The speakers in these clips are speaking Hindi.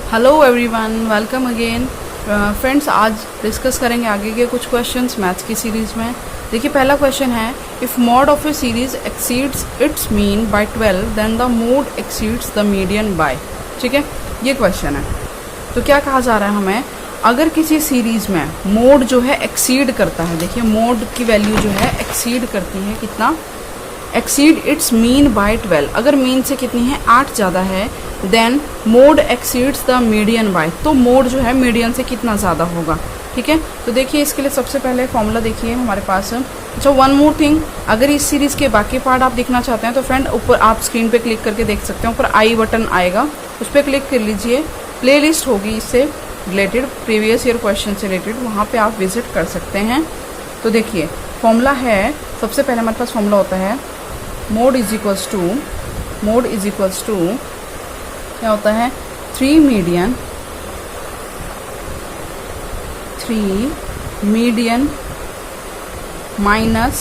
Hello everyone, welcome again. Friends, आज डिस्कस करेंगे आगे के कुछ क्वेश्चंस मैथ्स की सीरीज़ में। देखिए, पहला क्वेश्चन है, if mode of a series exceeds its mean by 12 then the mode exceeds the median by. ठीक है, ये क्वेश्चन है। तो क्या कहा जा रहा है हमें, अगर किसी सीरीज़ में मोड जो है एक्सीड करता है, देखिए मोड की वैल्यू जो है एक्सीड करती है कितना, एक्सीड इट्स मीन बाय 12, अगर मीन से कितनी है 8 ज़्यादा है, then mode exceeds the median by, तो मोड जो है मीडियन से कितना ज़्यादा होगा। ठीक है, तो देखिए इसके लिए सबसे पहले फॉर्मूला देखिए हमारे पास। अच्छा, वन मोर थिंग, अगर इस सीरीज़ के बाकी पार्ट आप देखना चाहते हैं तो फ्रेंड ऊपर आप स्क्रीन पे क्लिक करके देख सकते हैं, ऊपर आई बटन आएगा, उस पर क्लिक कर लीजिए, प्ले लिस्ट होगी इससे रिलेटेड, प्रीवियस ईयर क्वेश्चन से रिलेटेड, वहाँ पर आप विजिट कर सकते हैं। तो देखिए फॉर्मूला है, सबसे पहले हमारे पास फॉर्मूला होता है मोड इज इक्वल्स टू क्या होता है, 3 मीडियन माइनस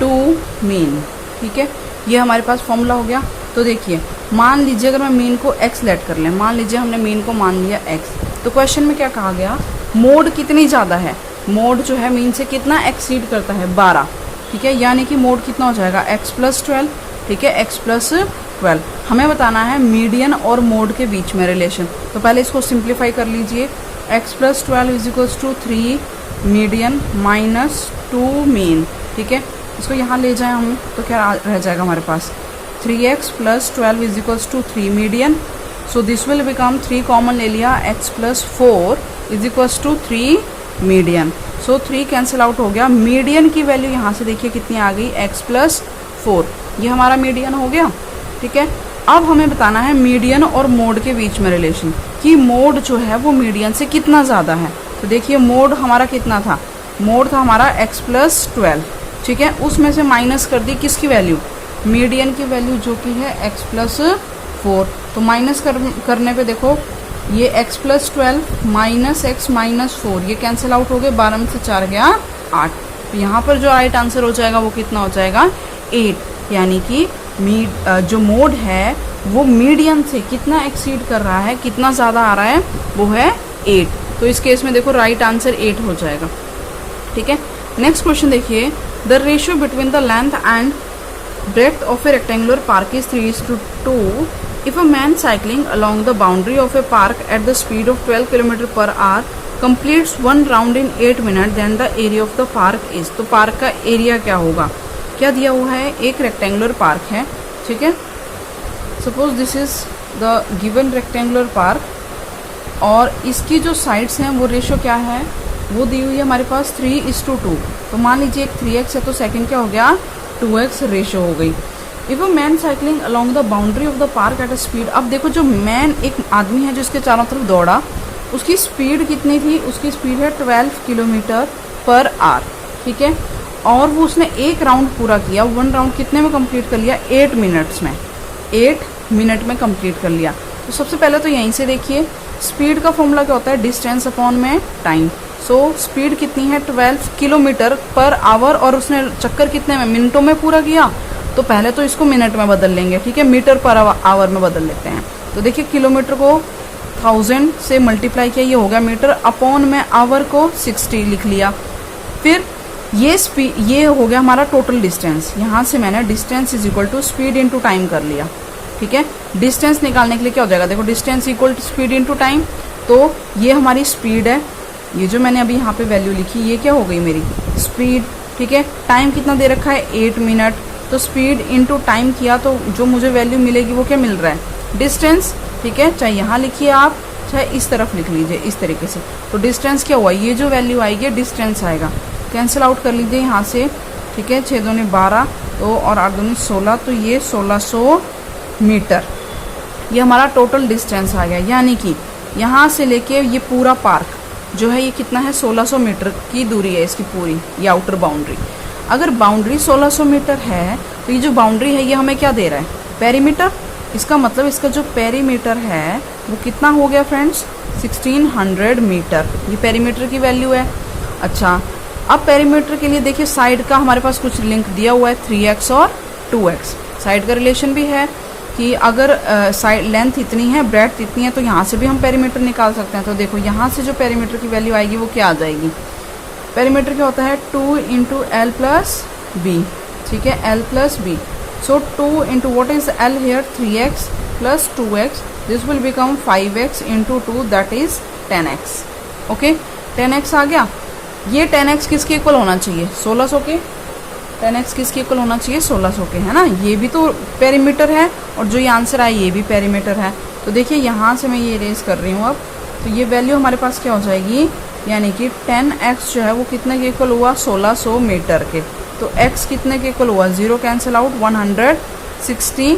2 मीन। ठीक है, ये हमारे पास फॉर्मूला हो गया। तो देखिए, मान लीजिए अगर मैं मीन को x लेट कर लें, मान लीजिए हमने मीन को मान लिया x, तो क्वेश्चन में क्या कहा गया, मोड कितनी ज़्यादा है, मोड जो है मीन से कितना एक्सीड करता है, 12। ठीक है, यानी कि मोड कितना हो जाएगा, x प्लस 12। ठीक है, x प्लस 12। हमें बताना है मीडियन और मोड के बीच में रिलेशन। तो पहले इसको सिंप्लीफाई कर लीजिए, x plus 12 is equals to 3 median minus 2 mean. ठीक है, इसको यहाँ ले जाएं हम तो क्या रह जाएगा हमारे पास, 3x plus 12 is equals to 3 median. So this will become 3 common ले लिया, x plus 4 is equals to 3 median. So 3 cancel out हो गया, मीडियन की वैल्यू यहाँ से देखिए कितनी आ गई, x प्लस 4, ये हमारा मीडियन हो गया। ठीक है, अब हमें बताना है मीडियन और मोड के बीच में रिलेशन, कि मोड जो है वो मीडियन से कितना ज़्यादा है। तो देखिए मोड हमारा कितना था, मोड था हमारा x प्लस 12। ठीक है, उसमें से माइनस कर दी किसकी वैल्यू, मीडियन की वैल्यू जो कि है x प्लस 4। तो माइनस करने पे देखो, ये x plus 12 minus x minus 4, ये कैंसिल आउट हो गए, 12 में से 4 गया 8। तो यहाँ पर जो राइट आंसर हो जाएगा वो कितना हो जाएगा, 8। यानी कि जो मोड है वो मीडियन से कितना एक्सीड कर रहा है, कितना ज़्यादा आ रहा है, वो है 8। तो इस केस में देखो राइट आंसर 8 हो जाएगा। ठीक है, नेक्स्ट क्वेश्चन देखिए, the ratio between the length and breadth of a rectangular park is 3:2. If a man cycling along the boundary of a park at the speed of 12 km per hour completes one round in 8 minutes, then the area of the park is, तो पार्क का एरिया क्या होगा, क्या दिया हुआ है, एक रेक्टेंगुलर पार्क है। ठीक है, suppose this is the given rectangular park और इसकी जो साइड्स हैं वो रेशियो क्या है, वो दी हुई है हमारे पास 3:2। तो मान लीजिए एक 3x है तो सेकंड क्या हो गया, 2x रेशियो हो गई। If a man cycling along the boundary of the park at a speed, अब देखो जो मैन एक आदमी है जिसके चारों तरफ दौड़ा, उसकी स्पीड कितनी थी, उसकी स्पीड है 12 किलोमीटर पर आवर। ठीक है, और वो उसने एक राउंड पूरा किया, 1 राउंड कितने में कंप्लीट कर लिया, 8 मिनट्स में, 8 मिनट में कंप्लीट कर लिया। तो सबसे पहले तो यहीं से देखिए, स्पीड का फॉर्मूला क्या होता है, डिस्टेंस अपॉन में टाइम। सो स्पीड कितनी है, 12 किलोमीटर पर आवर, और उसने चक्कर कितने में, मिनटों में पूरा किया, तो पहले तो इसको मिनट में बदल लेंगे। ठीक है, मीटर पर आवर में बदल लेते हैं। तो देखिए किलोमीटर को 1000 से मल्टीप्लाई किया, ये हो गया मीटर, अपॉन में आवर को 60 लिख लिया। फिर ये हो गया हमारा टोटल डिस्टेंस, यहाँ से मैंने distance is equal to speed into time कर लिया। ठीक है, डिस्टेंस निकालने के लिए क्या हो जाएगा, देखो distance equal to speed into time, तो ये हमारी स्पीड है, ये जो मैंने अभी यहाँ पे वैल्यू लिखी ये क्या हो गई मेरी स्पीड। ठीक है, टाइम कितना दे रखा है, 8 मिनट, तो स्पीड इंटू टाइम किया तो जो मुझे वैल्यू मिलेगी वो क्या मिल रहा है, डिस्टेंस। ठीक है, चाहे यहाँ लिखिए आप, चाहे इस तरफ लिख लीजिए, इस तरीके से। तो डिस्टेंस क्या हुआ, ये जो वैल्यू आएगी डिस्टेंस आएगा, कैंसिल आउट कर लीजिए यहाँ से। ठीक है, 6 दूनी 12 तो और 8 दूनी 16, तो ये 1600 मीटर, ये हमारा टोटल डिस्टेंस आ गया। यानी कि यहाँ से लेके ये पूरा पार्क जो है ये कितना है, 1600 मीटर की दूरी है इसकी पूरी, ये आउटर बाउंड्री। अगर बाउंड्री 1600 मीटर है तो ये जो बाउंड्री है ये हमें क्या दे रहा है, पेरीमीटर। इसका मतलब इसका जो पेरीमीटर है वो कितना हो गया फ्रेंड्स, 1600 मीटर, ये पेरीमीटर की वैल्यू है। अच्छा, अब पेरीमीटर के लिए देखिए साइड का हमारे पास कुछ लिंक दिया हुआ है, 3x और 2x, साइड का रिलेशन भी है। कि अगर साइड लेंथ इतनी है, ब्रेड्थ इतनी है, तो यहाँ से भी हम पेरीमीटर निकाल सकते हैं। तो देखो यहाँ से जो पेरीमीटर की वैल्यू आएगी वो क्या आ जाएगी, पेरीमीटर क्या होता है 2 इंटू एल प्लस बी, ठीक है, l plus b. So 2 into what is l here 3x plus 2x, this will become 5x into 2 that is 10x। Okay 10x आ गया। ये 10x किसके इक्वल होना चाहिए 1600 के, 10x किसके इक्वल होना चाहिए 1600 के, है ना। ये भी तो पेरीमीटर है और जो ये आंसर आया ये भी पेरीमीटर है। तो देखिए यहाँ से मैं ये इरेज कर रही हूँ अब, तो ये वैल्यू हमारे पास क्या हो जाएगी, यानी कि 10x जो है वो कितने के इक्वल हुआ 1600 मीटर के। तो x कितने के इक्वल हुआ, 0 कैंसिल आउट, 160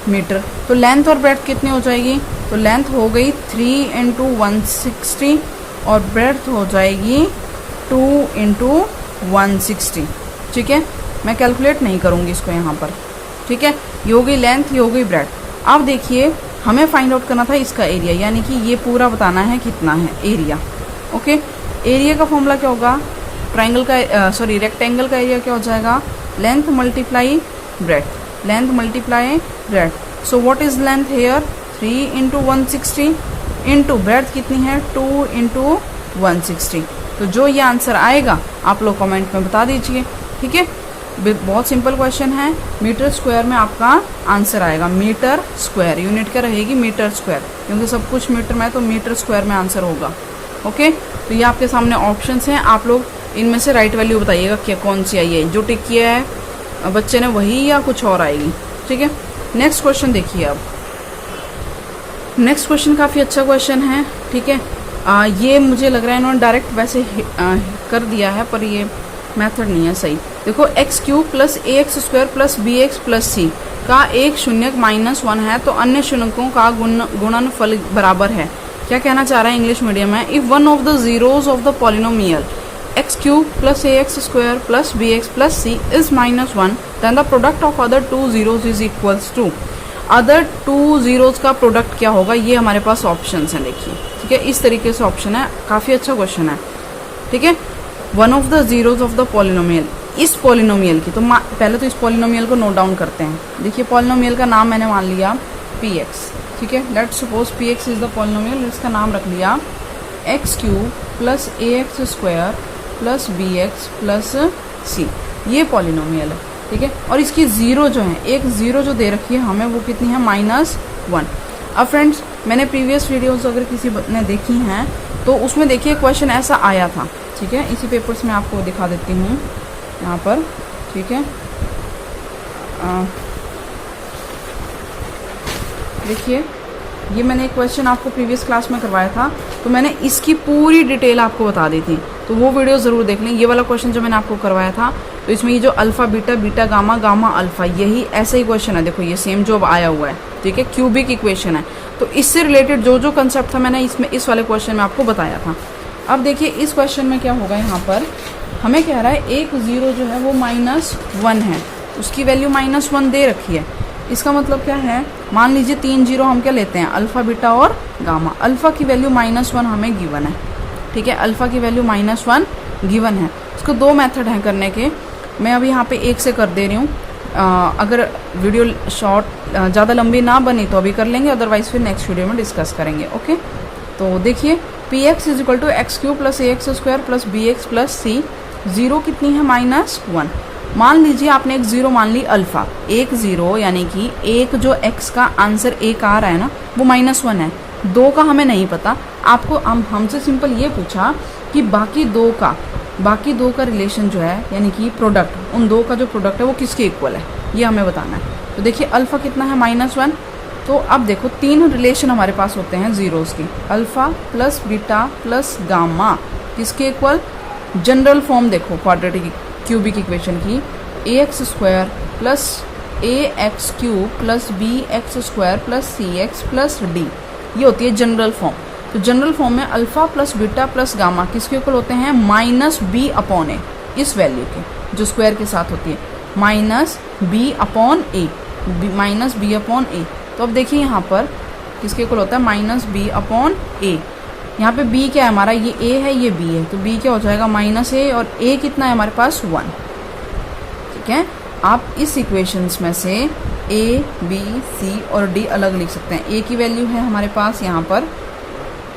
मीटर। तो लेंथ और ब्रेड्थ कितनी हो जाएगी, तो लेंथ हो गई 3 इंटू 160 और ब्रेड्थ हो जाएगी 2 इंटू 160, ठीक है। मैं कैलकुलेट नहीं करूँगी इसको यहाँ पर, ठीक है। ये हो गई लेंथ, ये हो गई ब्रेड्थ। अब देखिए हमें फाइंड आउट करना था इसका एरिया, यानी कि ये पूरा बताना है कितना है एरिया। ओके, एरिया का फॉर्मूला क्या होगा, ट्राइंगल का सॉरी रेक्टेंगल का एरिया क्या हो जाएगा, length multiply breadth, length multiply breadth. So what is length here 3 into 160 into breadth कितनी है 2 इंटू 160। तो जो ये आंसर आएगा आप लोग कमेंट में बता दीजिए, ठीक है। बहुत सिंपल क्वेश्चन है, मीटर स्क्वायर में आपका आंसर आएगा, मीटर स्क्वायर, यूनिट क्या रहेगी मीटर स्क्वायर, क्योंकि सब कुछ मीटर में है तो मीटर स्क्वायर में आंसर होगा। ओके, तो ये आपके सामने ऑप्शंस हैं, आप लोग इनमें से राइट वैल्यू बताइएगा क्या कौन सी आई है, जो टिक किया है बच्चे ने वही या कुछ और आएगी, ठीक है। नेक्स्ट क्वेश्चन देखिए अब, नेक्स्ट क्वेश्चन काफ़ी अच्छा क्वेश्चन है, ठीक है। ये मुझे लग रहा है इन्होंने डायरेक्ट वैसे कर दिया है, पर ये मेथड नहीं है सही। देखो x cube plus a x square plus b x plus c का एक शून्यक -1 है तो अन्य शून्यकों का गुणनफल बराबर है। क्या कहना चाह रहा है इंग्लिश मीडियम में, if one of the zeros of the polynomial x cube plus a x square plus b x plus c is -1 then the product of other 2 zeros is equals to. Other 2 zeros का प्रोडक्ट क्या होगा, ये हमारे पास ऑप्शन है, देखिए, ठीक है। इस तरीके से ऑप्शन है, काफ़ी अच्छा क्वेश्चन है, ठीक है। One of the zeros of the polynomial, इस पॉलिनोमियल की, तो पहले तो इस पॉलिनोमियल को नोट डाउन करते हैं। देखिए पॉलिनोमियल का नाम मैंने मान लिया px, ठीक है। Let's suppose px is the polynomial, इसका नाम रख लिया x cube plus a x square plus b x plus c, ये पॉलिनोमियल है, ठीक है। और इसकी जीरो जो है, एक जीरो जो दे रखी है हमें वो कितनी है -1। अब फ्रेंड्स मैंने प्रीवियस वीडियोस अगर किसी ने देखी हैं तो उसमें देखिए क्वेश्चन ऐसा आया था, ठीक है। इसी पेपर से मैं आपको दिखा देती हूँ यहाँ पर, ठीक है। देखिए ये मैंने एक क्वेश्चन आपको प्रीवियस क्लास में करवाया था, तो मैंने इसकी पूरी डिटेल आपको बता दी थी, तो वो वीडियो ज़रूर देख लें। ये वाला क्वेश्चन जो मैंने आपको करवाया था, तो इसमें ये जो alpha beta, beta gamma, gamma alpha, यही ऐसा ही क्वेश्चन है। देखो ये सेम जो अब आया हुआ है, ठीक है, क्यूबिक इक्वेशन है। तो इससे रिलेटेड जो जो कंसेप्ट था मैंने इसमें इस वाले क्वेश्चन में आपको बताया था। अब देखिए इस क्वेश्चन में क्या होगा, यहाँ पर हमें कह रहा है एक ज़ीरो जो है वो -1 है, उसकी वैल्यू -1 दे रखी है। इसका मतलब क्या है, मान लीजिए 3 जीरो हम क्या लेते हैं, अल्फ़ा बीटा और गामा। अल्फ़ा की वैल्यू -1 हमें गिवन है, ठीक है, अल्फ़ा की वैल्यू -1 गिवन है। इसको 2 मेथड हैं करने के, मैं अभी यहाँ पे एक से कर दे रही हूँ। अगर वीडियो शॉर्ट ज़्यादा लंबी ना बनी तो अभी कर लेंगे, अदरवाइज़ फिर नेक्स्ट वीडियो में डिस्कस करेंगे। ओके, तो देखिए p x is equal to x cube plus a x square plus b x plus c, zero कितनी है -1। मान लीजिए आपने एक जीरो मान ली अल्फ़ा, एक जीरो यानी कि एक जो एक्स का आंसर एक आ रहा है ना वो -1 है, 2 का हमें नहीं पता। आपको हमसे सिंपल ये पूछा कि बाकी दो का रिलेशन जो है, यानी कि प्रोडक्ट, उन 2 का जो प्रोडक्ट है वो किसके इक्वल है, ये हमें बताना है। तो देखिए अल्फ़ा कितना है -1, तो अब देखो 3 रिलेशन हमारे पास होते हैं जीरोस की, alpha plus beta plus gamma, किसके इक्वल, जनरल फॉर्म देखो क्वाड्रेटिक क्यूबिक इक्वेशन की, a x square plus a x cube plus b x square plus c x plus d, ये होती है जनरल फॉर्म। तो जनरल फॉर्म में alpha plus beta plus gamma किसके इक्वल होते हैं, -b/a, इस वैल्यू के जो स्क्वायर के साथ होती है, -b/a, -b/a। तो अब देखिए यहाँ पर किसके इक्वल होता है, -b/a। यहाँ पे b क्या है हमारा, ये a है, ये b है, तो b क्या हो जाएगा -a, और a कितना है हमारे पास 1, ठीक है। आप इस इक्वेशंस में से ए बी सी और डी अलग लिख सकते हैं। ए की वैल्यू है हमारे पास यहाँ पर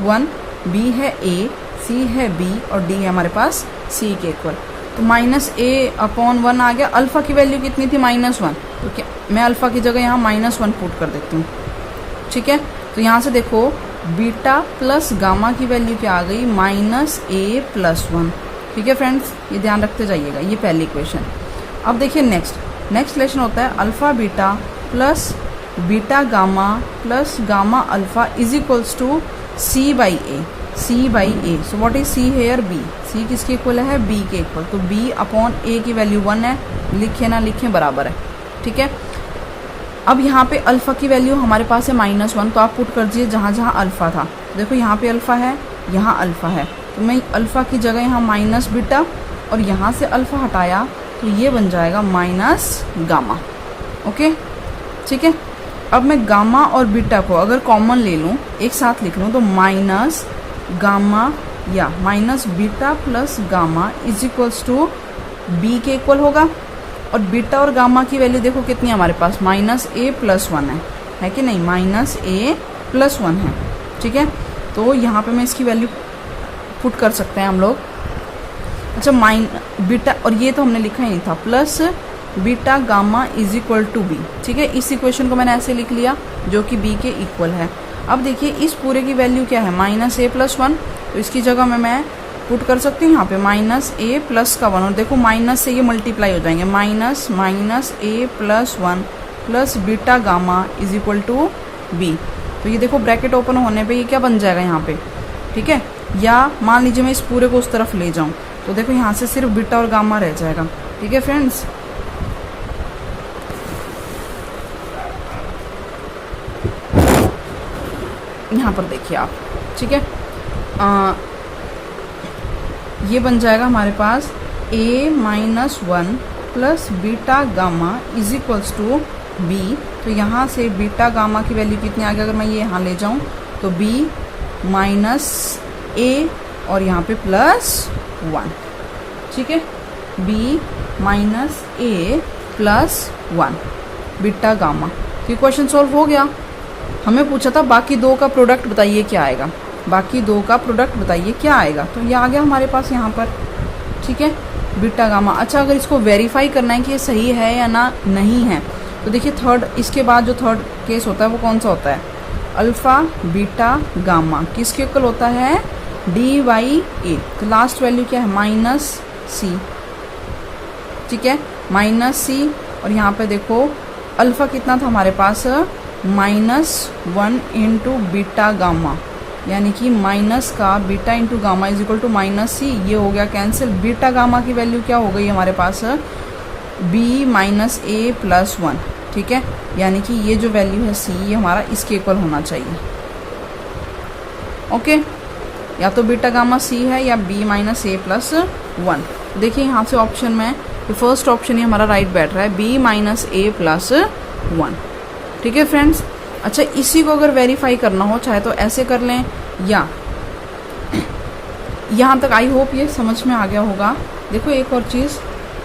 1, बी है ए, सी है बी और डी है हमारे पास सी के इक्वल। तो -a/1 आ गया। अल्फ़ा की वैल्यू कितनी थी? -1। तो क्या मैं अल्फ़ा की जगह यहाँ -1 पुट कर देती हूँ, ठीक है। तो यहाँ से देखो बीटा प्लस गामा की वैल्यू क्या आ गई? -a+1, ठीक है फ्रेंड्स, ये ध्यान रखते जाइएगा। ये पहली इक्वेशन। अब देखिए नेक्स्ट रिलेशन होता है alpha beta plus beta gamma plus gamma alpha is equals to c/a। So what is c here? b। c किसके इक्वल है? b के इक्वल। तो b/a की वैल्यू 1 है, लिखे ना लिखें बराबर है, ठीक है। अब यहाँ पे अल्फ़ा की वैल्यू हमारे पास है -1, तो आप पुट कर दीजिए जहाँ जहाँ अल्फ़ा था। देखो यहाँ पे अल्फ़ा है, यहाँ अल्फ़ा है, तो मैं अल्फ़ा की जगह यहाँ माइनस बीटा और यहाँ से अल्फ़ा हटाया तो ये बन जाएगा माइनस गामा। ओके, ठीक है। अब मैं गामा और बीटा को अगर कॉमन ले लूँ, एक साथ लिख लूँ, तो माइनस गामा या minus beta plus gamma is equals to b के इक्वल होगा। और बीटा और गामा की वैल्यू देखो कितनी है हमारे पास? -a+1 है कि नहीं? -a+1 है, ठीक है। तो यहाँ पे मैं इसकी वैल्यू पुट कर सकते हैं हम लोग। अच्छा, बीटा, और ये तो हमने लिखा ही नहीं था, plus beta gamma is equal to b, ठीक है। इस इक्वेशन को मैंने ऐसे लिख लिया जो कि बी के इक्वल है। अब देखिए इस पूरे की वैल्यू क्या है? -a+1। तो इसकी जगह में मैं पुट कर सकती हूँ यहाँ पे -a+1, और देखो माइनस से ये मल्टीप्लाई हो जाएंगे, -a+1 plus beta gamma is equal to b. तो ये देखो ब्रैकेट ओपन होने पे ये क्या बन जाएगा यहाँ पे, ठीक है। या मान लीजिए मैं इस पूरे को उस तरफ ले जाऊँ, तो देखो यहाँ से सिर्फ बीटा और गामा रह जाएगा, ठीक है फ्रेंड्स। यहाँ पर देखिए आप, ठीक है। ये बन जाएगा हमारे पास a-1 plus beta gamma is equals to b. तो यहाँ से बीटा गामा की वैल्यू कितनी आ गई? अगर मैं ये यहाँ ले जाऊँ तो b - a और यहाँ पे +1, ठीक है। b - a +1 beta gamma. तो ये क्वेश्चन सॉल्व हो गया। हमें पूछा था बाकी दो का प्रोडक्ट बताइए क्या आएगा, बाकी दो का प्रोडक्ट बताइए क्या आएगा। तो ये आ गया हमारे पास यहाँ पर, ठीक है, बीटा गामा। अच्छा, अगर इसको वेरीफाई करना है कि ये सही है या ना नहीं है, तो देखिए थर्ड, इसके बाद जो थर्ड केस होता है वो कौन सा होता है? अल्फ़ा बीटा गामा किसके इक्वल होता है? d/a। तो लास्ट वैल्यू क्या है? -c, ठीक है, -c। और यहाँ पे देखो अल्फ़ा कितना था हमारे पास? -1 इंटू बीटा गामा, यानी कि माइनस का beta into gamma is equal to -c। ये हो गया कैंसिल। बीटा गामा की वैल्यू क्या हो गई हमारे पास? b - a+1, ठीक है। यानी कि ये जो वैल्यू है c, ये हमारा इसके इक्वल होना चाहिए। ओके, या तो बीटा गामा c है या b - a+1। देखिए यहाँ से ऑप्शन में फर्स्ट ऑप्शन ही हमारा राइट बैठ रहा है, b - a+1, ठीक है फ्रेंड्स। अच्छा, इसी को अगर वेरीफाई करना हो चाहे तो ऐसे कर लें, या यहाँ तक आई होप ये समझ में आ गया होगा। देखो एक और चीज़,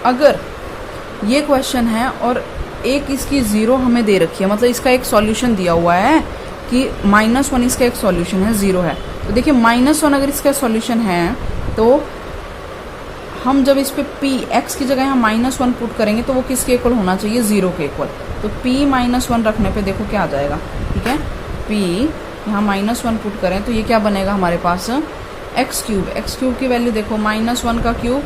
अगर ये क्वेश्चन है और एक इसकी ज़ीरो हमें दे रखी है, मतलब इसका एक सॉल्यूशन दिया हुआ है कि -1 इसका एक सॉल्यूशन है, ज़ीरो है। तो देखिए -1 अगर इसका सॉल्यूशन है तो हम जब इस पे p x की जगह यहाँ -1 पुट करेंगे तो वो किसके इक्वल होना चाहिए? 0 के इक्वल। तो p -1 रखने पे देखो क्या आ जाएगा, ठीक है। p यहाँ -1 पुट करें तो ये क्या बनेगा हमारे पास? x³ की वैल्यू देखो, -1 का क्यूब,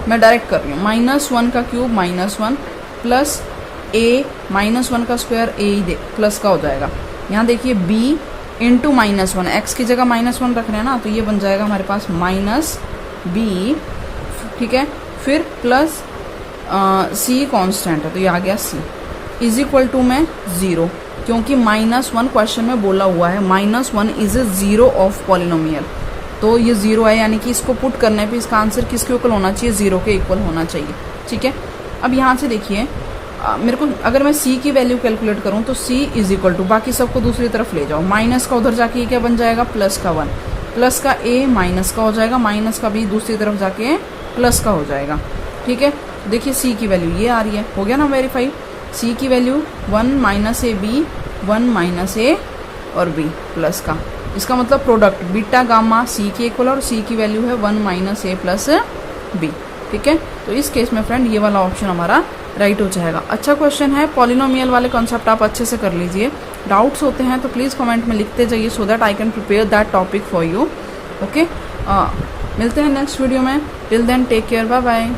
मैं डायरेक्ट कर रही हूँ, -1 का क्यूब -1 प्लस a -1 का स्क्वायर a प्लस का हो जाएगा। यहाँ देखिए b इंटू -1, x की जगह -1 रख रहे हैं ना, तो ये बन जाएगा हमारे पास -b, ठीक है। फिर प्लस c कांस्टेंट है तो ये आ गया c इज इक्वल टू में 0, क्योंकि -1 क्वेश्चन में बोला हुआ है -1 इज ए 0 ऑफ पॉलिनोमियल। तो ये 0 है, यानी कि इसको पुट करने पे इसका आंसर किसके इक्वल होना चाहिए? 0 के इक्वल होना चाहिए, ठीक है। अब यहाँ से देखिए मेरे को, अगर मैं c की वैल्यू कैलकुलेट करूँ तो c इज इक्वल टू, बाकी सबको दूसरी तरफ ले जाओ, माइनस का उधर जाके ये क्या बन जाएगा? प्लस का 1, प्लस का a माइनस का हो जाएगा, माइनस का b दूसरी तरफ जाके प्लस का हो जाएगा, ठीक है। देखिए c की वैल्यू ये आ रही है, हो गया ना वेरीफाई। सी की value 1 minus A B, 1 minus A और बी प्लस का, इसका मतलब प्रोडक्ट बीटा गामा सी के इक्वल और सी की वैल्यू है 1 माइनस ए प्लस बी। ठीक है, तो इस केस में फ्रेंड ये वाला ऑप्शन हमारा राइट हो जाएगा। अच्छा क्वेश्चन है, पॉलिनोमियल वाले कॉन्सेप्ट आप अच्छे से कर लीजिए। डाउट्स होते हैं तो प्लीज़ कमेंट में लिखते जाइए so that I can prepare that topic for you. Okay, मिलते हैं नेक्स्ट वीडियो में। Till then take care, bye bye.